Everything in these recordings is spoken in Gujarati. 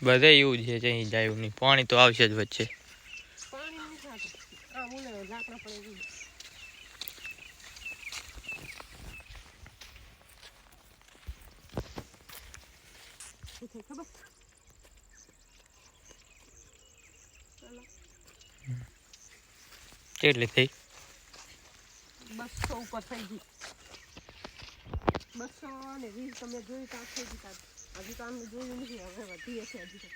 બધે એવું છે જઈ જાય નહીં, પાણી તો આવશે જ વચ્ચે. કેટલી થઈ? 200 ઉપર થઈ ગઈ. 220 તમે જોઈ તો થઈ ગઈ. હજી તો આમને જોયું નથી, હવે વધી હશે. હજી તો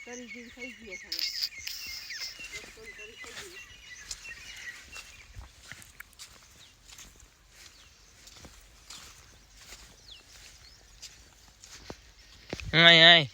કરી જેવી થઈ ગઈ છે. આય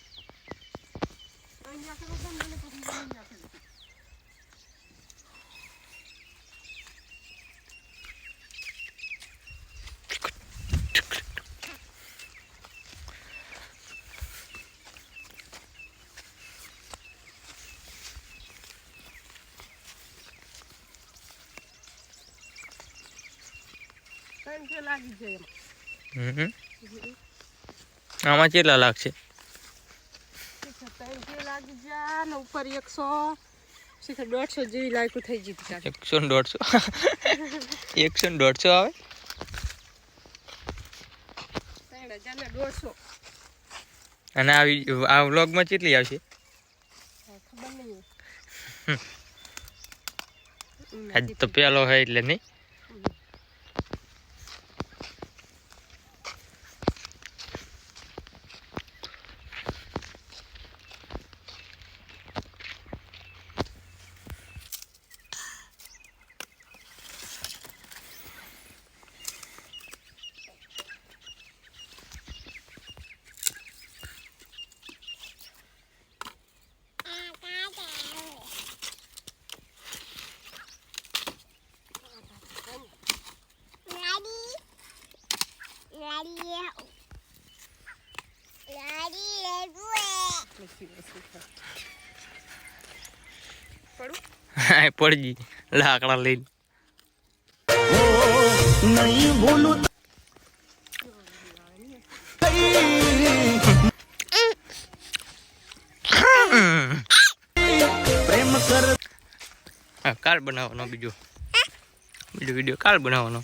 લાગી જાય. આમાં કેટલા લાગશે? લાગી જા ને ઉપર 100 150 જેવી લાયકું થઈ ગઈ. 100 150 150 આવે. 3150. અને આ વ્લોગમાં કેટલી આવશે? ખબર નહીં. આજ તો પેલો હોય એટલે નહીં. પડી લાકડા લઈને નહીં ભૂલું પ્રેમ કર. કાલ બનાવવાનો બીજો વિડીયો કાલ બનાવવાનો.